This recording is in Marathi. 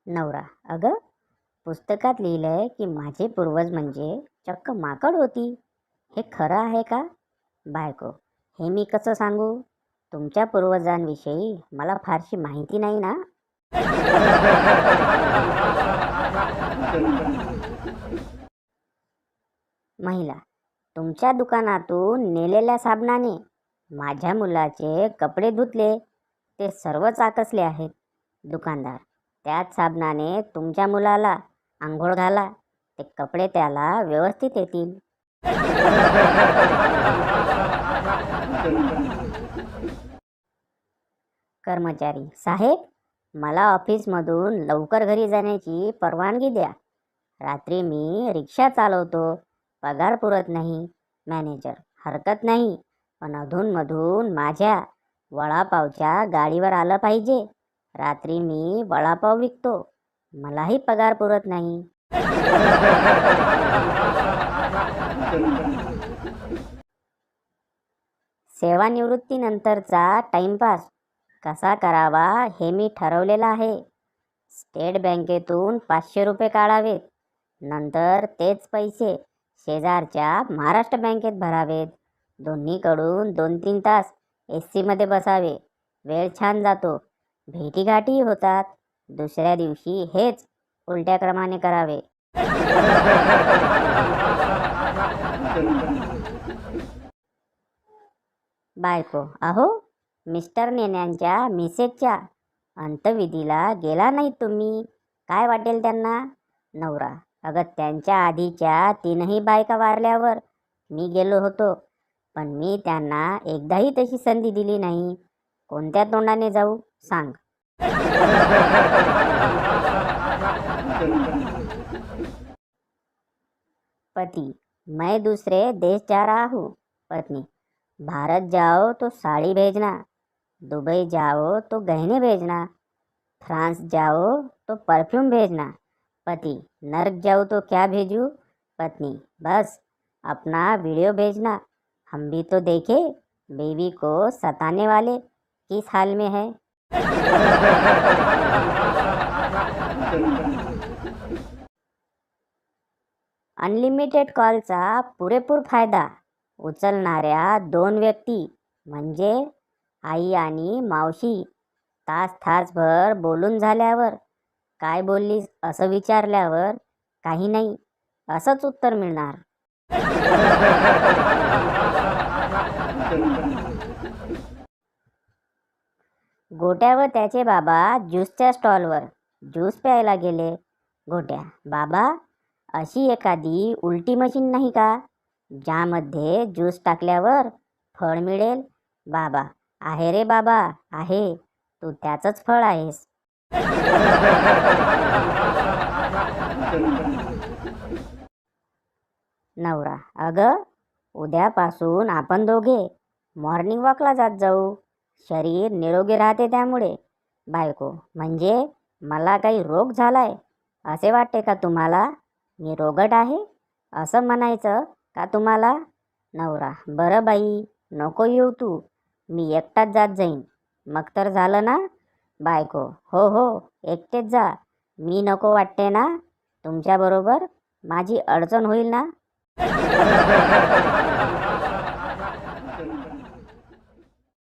नवरा: अगं, पुस्तकात लिहिलंय की माझे पूर्वज म्हणजे चक्क माकड होती. हे खरं आहे का? बायको: हे मी कसं सांगू? तुमच्या पूर्वजांविषयी मला फारशी माहिती नाही ना. महिला: तुमच्या दुकानातून नेलेल्या साबणाने माझ्या मुलाचे कपडे धुतले, ते सर्वच आकसले आहेत. दुकानदार: त्याच साबणाने तुमच्या मुलाला आंघोळ घाला, ते कपडे त्याला व्यवस्थित येतील. कर्मचारी: साहेब, मला ऑफिसमधून लवकर घरी जाण्याची परवानगी द्या. रात्री मी रिक्षा चालवतो, पगार पुरत नाही. मॅनेजर: हरकत नाही, पण अधूनमधून माझ्या वडापावच्या गाडीवर आलं पाहिजे. रात्री मी वडापाव विकतो, मलाही पगार पुरत नाही. सेवानिवृत्तीनंतरचा टाइमपास कसा करावा हे मी ठरवलेलं आहे. स्टेट बँकेतून 500 रुपये काढावेत, नंतर तेच पैसे शेजारच्या महाराष्ट्र बँकेत भरावेत. दोन्हीकडून 2-3 तास एस-सीमध्ये बसावे. वेळ छान जातो, भेटीगाठीही होतात. दुसऱ्या दिवशी हेच उलट्या क्रमाने करावे. बायको: अहो, मिस्टर नेन्यांच्या मिसेसच्या अंत्यविधीला गेला नाहीत तुम्ही, काय वाटेल त्यांना? नवरा: अगं, त्यांच्या आधीच्या 3ही बायका वारल्यावर मी गेलो होतो, पण मी त्यांना एकदाही तशी संधी दिली नाही. कोणत्या तोंडाने जाऊ सांग. पती: मैं दूसरे देश जा रहा हूँ. पत्नी: भारत जाओ तो साड़ी भेजना, दुबई जाओ तो गहने भेजना, फ्रांस जाओ तो परफ्यूम भेजना. पति: नर्क जाऊँ तो क्या भेजूँ? पत्नी: बस अपना वीडियो भेजना, हम भी तो देखे बीवी को सताने वाले किस हाल में है. अनलिमिटेड कॉलचा पुरेपूर फायदा उचलणाऱ्या 2 व्यक्ती म्हणजे आई आणि मावशी. तासभर बोलून झाल्यावर काय बोललीस असं विचारल्यावर काही नाही असंच उत्तर मिळणार. गोट्या व त्याचे बाबा ज्यूसच्या स्टॉलवर ज्यूस प्यायला गेले. गोट्या: बाबा, अशी एखादी उलटी मशीन नाही का, ज्यामध्ये ज्यूस टाकल्यावर फळ मिळेल? बाबा: आहे रे बाबा, आहे, तू त्याचंच फळ आहेस. नवरा: अगं, उद्यापासून आपण दोघे मॉर्निंग वॉकला जात जाऊ, शरीर निरोगी राहते त्यामुळे. बायको: म्हणजे मला काही रोग झालाय असे वाटते का तुम्हाला? मी रोगट आहे असं म्हणायचं का तुम्हाला? नवरा: बरं बाई, नको येऊ तू, मी एकटाच जात जाईन. मग तर झालं ना. बायको: हो हो, एकटेच जा. मी नको वाटते ना तुमच्याबरोबर? माझी अडचण होईल ना.